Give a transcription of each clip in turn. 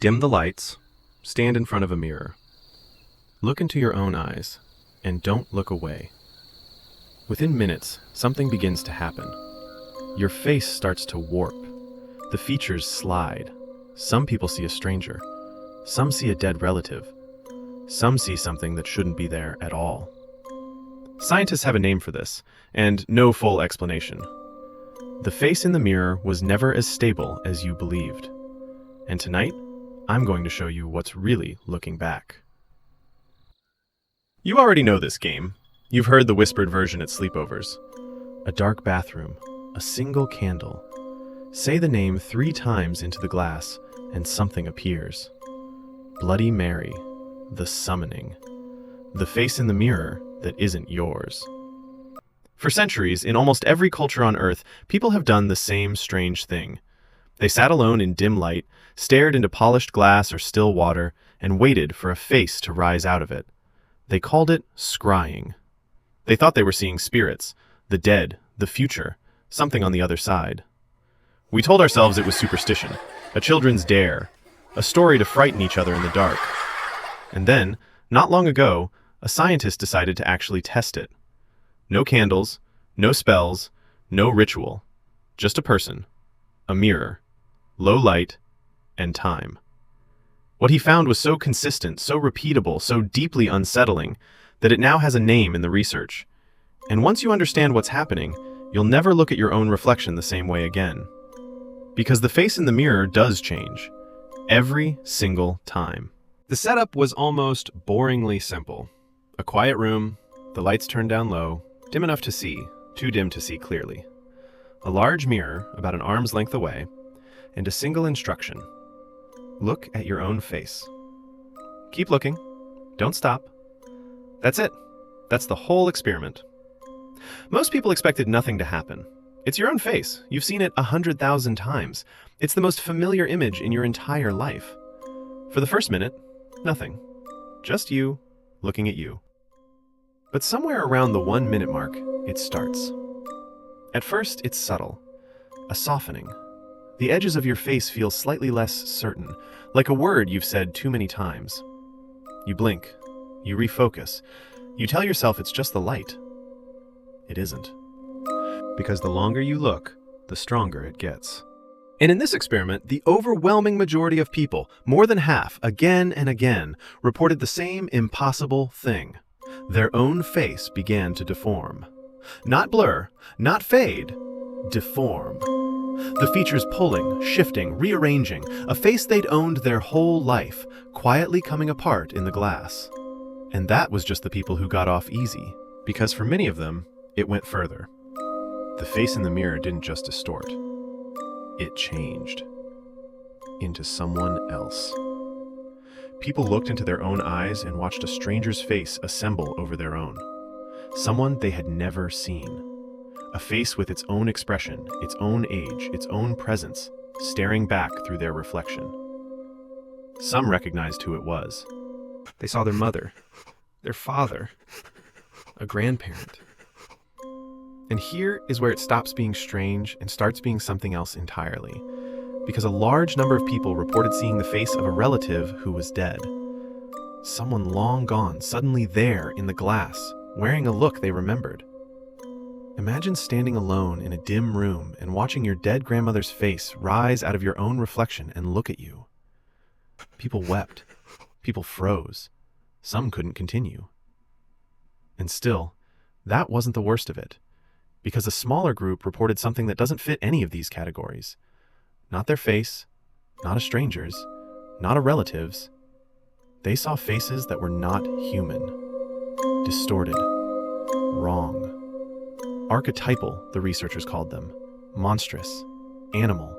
Dim the lights, stand in front of a mirror. Look into your own eyes, and don't look away. Within minutes, something begins to happen. Your face starts to warp. The features slide. Some people see a stranger. Some see a dead relative. Some see something that shouldn't be there at all. Scientists have a name for this, and no full explanation. The face in the mirror was never as stable as you believed. And tonight, I'm going to show you what's really looking back. You already know this game. You've heard the whispered version at sleepovers. A dark bathroom, a single candle. Say the name 3 times into the glass, and something appears. Bloody Mary, the summoning. The face in the mirror that isn't yours. For centuries, in almost every culture on Earth, people have done the same strange thing. They sat alone in dim light, stared into polished glass or still water, and waited for a face to rise out of it. They called it scrying. They thought they were seeing spirits, the dead, the future, something on the other side. We told ourselves it was superstition, a children's dare, a story to frighten each other in the dark. And then, not long ago, a scientist decided to actually test it. No candles, no spells, no ritual. Just a person, a mirror, low light, and time. What he found was so consistent, so repeatable, so deeply unsettling, that it now has a name in the research. And once you understand what's happening, you'll never look at your own reflection the same way again. Because the face in the mirror does change. Every single time. The setup was almost boringly simple. A quiet room, the lights turned down low, dim enough to see, too dim to see clearly. A large mirror, about an arm's length away, and a single instruction. Look at your own face. Keep looking. Don't stop. That's it. That's the whole experiment. Most people expected nothing to happen. It's your own face. You've seen it 100,000 times. It's the most familiar image in your entire life. For the first minute, nothing. Just you looking at you. But somewhere around the 1-minute mark, it starts. At first, it's subtle. A softening. The edges of your face feel slightly less certain, like a word you've said too many times. You blink. You refocus. You tell yourself it's just the light. It isn't. Because the longer you look, the stronger it gets. And in this experiment, the overwhelming majority of people, more than half, again and again, reported the same impossible thing. Their own face began to deform. Not blur, not fade, deform. The features pulling, shifting, rearranging, a face they'd owned their whole life, quietly coming apart in the glass. And that was just the people who got off easy, because for many of them, it went further. The face in the mirror didn't just distort. It changed into someone else. People looked into their own eyes and watched a stranger's face assemble over their own. Someone they had never seen. A face with its own expression, its own age, its own presence, staring back through their reflection. Some recognized who it was. They saw their mother, their father, a grandparent. And here is where it stops being strange and starts being something else entirely. Because a large number of people reported seeing the face of a relative who was dead. Someone long gone, suddenly there in the glass, wearing a look they remembered. Imagine standing alone in a dim room and watching your dead grandmother's face rise out of your own reflection and look at you. People wept. People froze. Some couldn't continue. And still, that wasn't the worst of it. Because a smaller group reported something that doesn't fit any of these categories. Not their face, not a stranger's, not a relative's. They saw faces that were not human. Distorted. Wrong. Archetypal, the researchers called them. Monstrous. Animal.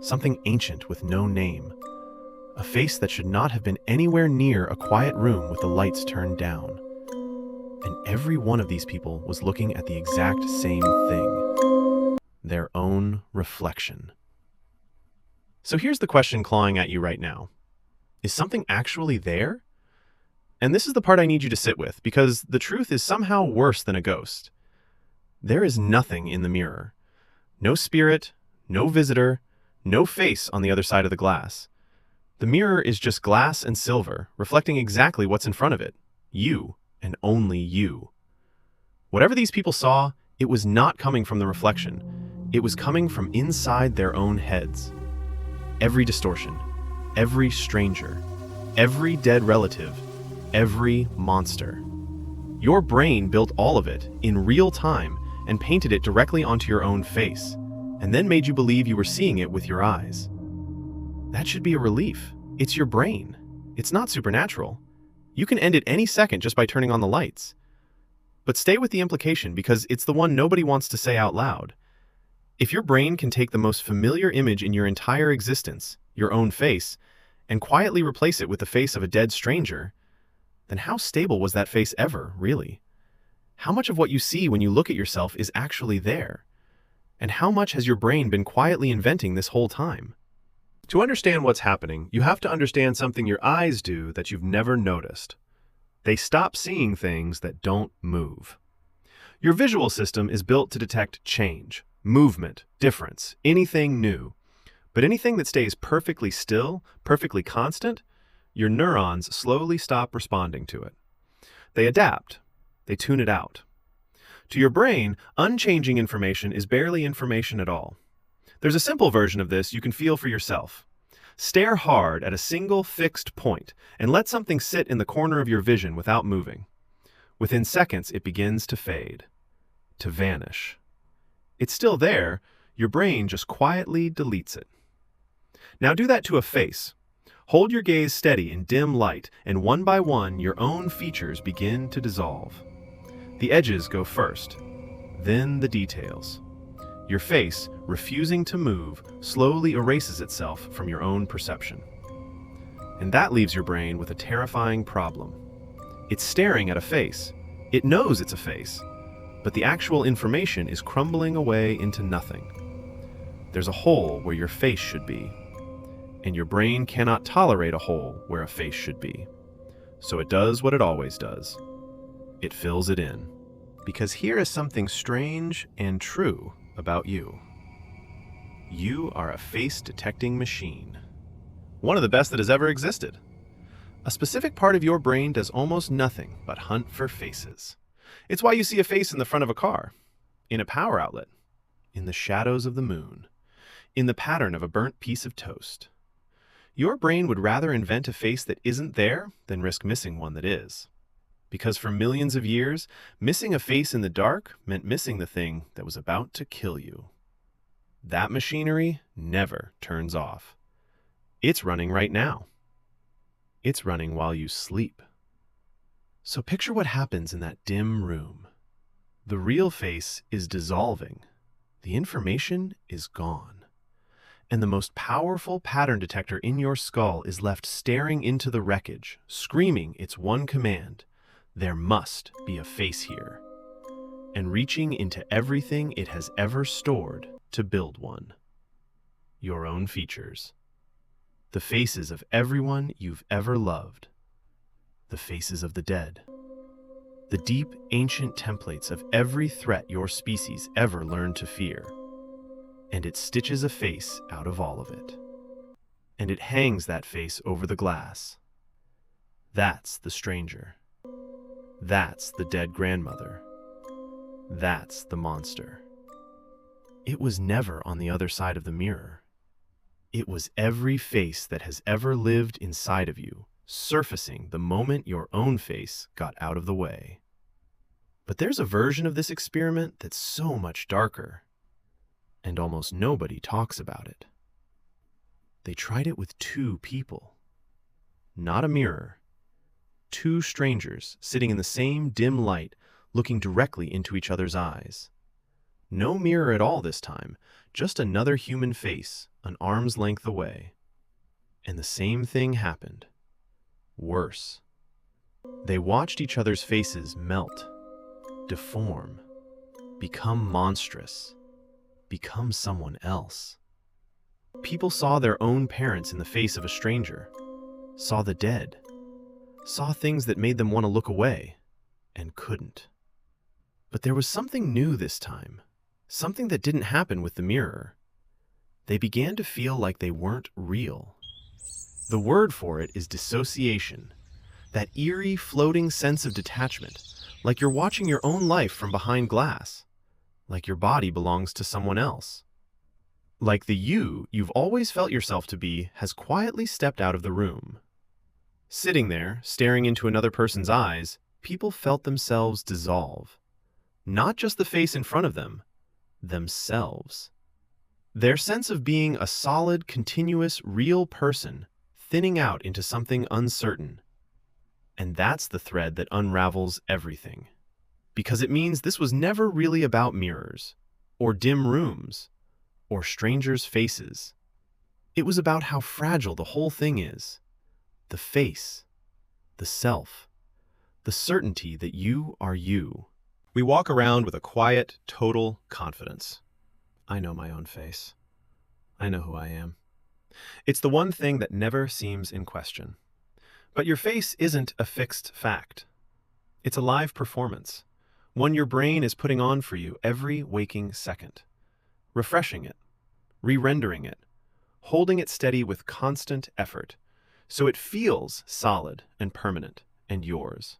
Something ancient with no name. A face that should not have been anywhere near a quiet room with the lights turned down. And every one of these people was looking at the exact same thing. Their own reflection. So here's the question clawing at you right now. Is something actually there? And this is the part I need you to sit with, because the truth is somehow worse than a ghost. There is nothing in the mirror. No spirit, no visitor, no face on the other side of the glass. The mirror is just glass and silver, reflecting exactly what's in front of it. You, and only you. Whatever these people saw, it was not coming from the reflection. It was coming from inside their own heads. Every distortion, every stranger, every dead relative, every monster. Your brain built all of it in real time and painted it directly onto your own face, and then made you believe you were seeing it with your eyes. That should be a relief. It's your brain. It's not supernatural. You can end it any second just by turning on the lights. But stay with the implication because it's the one nobody wants to say out loud. If your brain can take the most familiar image in your entire existence, your own face, and quietly replace it with the face of a dead stranger, then how stable was that face ever, really? How much of what you see when you look at yourself is actually there? And how much has your brain been quietly inventing this whole time? To understand what's happening, you have to understand something your eyes do that you've never noticed. They stop seeing things that don't move. Your visual system is built to detect change, movement, difference, anything new. But anything that stays perfectly still, perfectly constant, your neurons slowly stop responding to it. They adapt. They tune it out. To your brain, unchanging information is barely information at all. There's a simple version of this you can feel for yourself. Stare hard at a single fixed point and let something sit in the corner of your vision without moving. Within seconds, it begins to fade, to vanish. It's still there, your brain just quietly deletes it. Now do that to a face. Hold your gaze steady in dim light, and one by one, your own features begin to dissolve. The edges go first, then the details. Your face, refusing to move, slowly erases itself from your own perception. And that leaves your brain with a terrifying problem. It's staring at a face. It knows it's a face, but the actual information is crumbling away into nothing. There's a hole where your face should be, and your brain cannot tolerate a hole where a face should be. So it does what it always does. It fills it in. Because here is something strange and true about you. You are a face-detecting machine. One of the best that has ever existed. A specific part of your brain does almost nothing but hunt for faces. It's why you see a face in the front of a car, in a power outlet, in the shadows of the moon, in the pattern of a burnt piece of toast. Your brain would rather invent a face that isn't there than risk missing one that is. Because for millions of years, missing a face in the dark meant missing the thing that was about to kill you. That machinery never turns off. It's running right now. It's running while you sleep. So picture what happens in that dim room. The real face is dissolving. The information is gone. And the most powerful pattern detector in your skull is left staring into the wreckage, screaming its one command: there must be a face here, and reaching into everything it has ever stored to build one. Your own features. The faces of everyone you've ever loved. The faces of the dead. The deep, ancient templates of every threat your species ever learned to fear. And it stitches a face out of all of it. And it hangs that face over the glass. That's the stranger. That's the dead grandmother. That's the monster. It was never on the other side of the mirror. It was every face that has ever lived inside of you, surfacing the moment your own face got out of the way. But there's a version of this experiment that's so much darker, and almost nobody talks about it. They tried it with two people. Not a mirror. Two strangers sitting in the same dim light, looking directly into each other's eyes. No mirror at all this time, just another human face, an arm's length away. And the same thing happened. Worse. They watched each other's faces melt, deform, become monstrous, become someone else. People saw their own parents in the face of a stranger, saw the dead, saw things that made them want to look away, and couldn't. But there was something new this time, something that didn't happen with the mirror. They began to feel like they weren't real. The word for it is dissociation, that eerie, floating sense of detachment, like you're watching your own life from behind glass, like your body belongs to someone else. Like the you you've always felt yourself to be has quietly stepped out of the room. Sitting there, staring into another person's eyes, people felt themselves dissolve. Not just the face in front of them, themselves. Their sense of being a solid, continuous, real person, thinning out into something uncertain. And that's the thread that unravels everything. Because it means this was never really about mirrors, or dim rooms, or strangers' faces. It was about how fragile the whole thing is. The face, the self, the certainty that you are you. We walk around with a quiet, total confidence. I know my own face. I know who I am. It's the one thing that never seems in question. But your face isn't a fixed fact. It's a live performance, one your brain is putting on for you every waking second, refreshing it, re-rendering it, holding it steady with constant effort, so it feels solid and permanent and yours.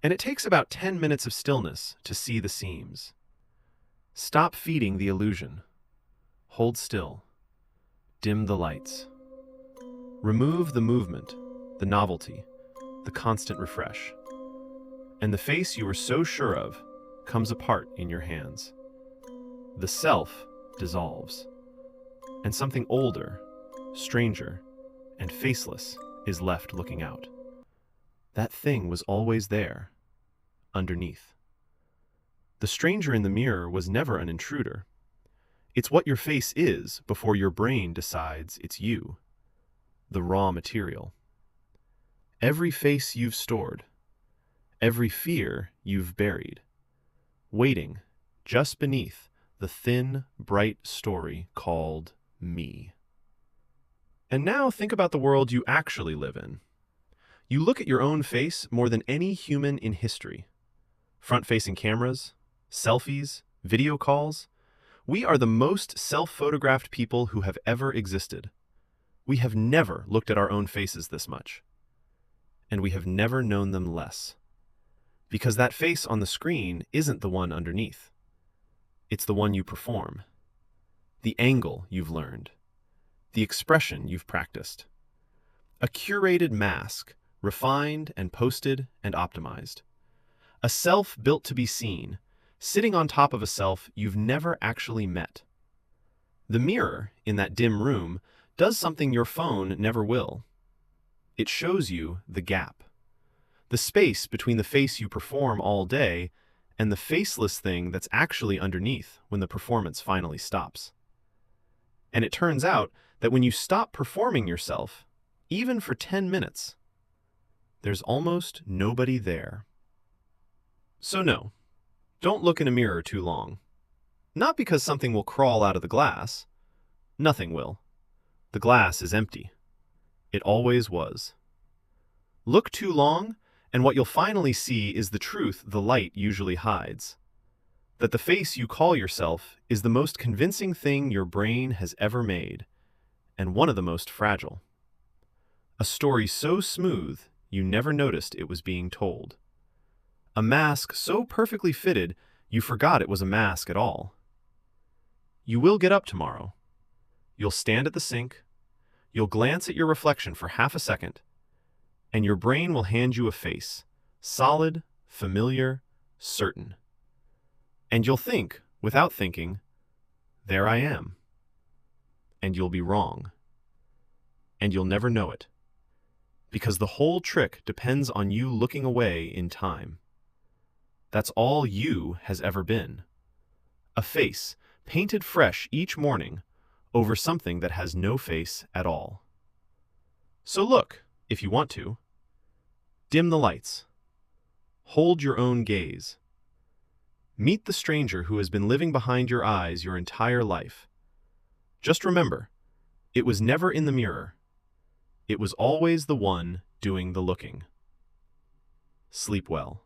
And it takes about 10 minutes of stillness to see the seams. Stop feeding the illusion. Hold still. Dim the lights. Remove the movement, the novelty, the constant refresh. And the face you were so sure of comes apart in your hands. The self dissolves. And something older, stranger, and faceless is left looking out. That thing was always there, underneath. The stranger in the mirror was never an intruder. It's what your face is before your brain decides it's you, the raw material. Every face you've stored, every fear you've buried, waiting just beneath the thin, bright story called me. And now think about the world you actually live in. You look at your own face more than any human in history. Front-facing cameras, selfies, video calls. We are the most self-photographed people who have ever existed. We have never looked at our own faces this much. And we have never known them less. Because that face on the screen isn't the one underneath. It's the one you perform. The angle you've learned. The expression you've practiced. A curated mask, refined and posted and optimized. A self built to be seen, sitting on top of a self you've never actually met. The mirror in that dim room does something your phone never will. It shows you the gap. The space between the face you perform all day and the faceless thing that's actually underneath when the performance finally stops. And it turns out that when you stop performing yourself, even for 10 minutes, there's almost nobody there. So no, don't look in a mirror too long. Not because something will crawl out of the glass. Nothing will. The glass is empty. It always was. Look too long, and what you'll finally see is the truth the light usually hides. That the face you call yourself is the most convincing thing your brain has ever made, and one of the most fragile. A story so smooth you never noticed it was being told. A mask so perfectly fitted you forgot it was a mask at all. You will get up tomorrow. You'll stand at the sink. You'll glance at your reflection for half a second, and your brain will hand you a face, solid, familiar, certain. And you'll think, without thinking, there I am. And you'll be wrong. And you'll never know it. Because the whole trick depends on you looking away in time. That's all you has ever been. A face, painted fresh each morning, over something that has no face at all. So look, if you want to. Dim the lights. Hold your own gaze. Meet the stranger who has been living behind your eyes your entire life. Just remember, it was never in the mirror. It was always the one doing the looking. Sleep well.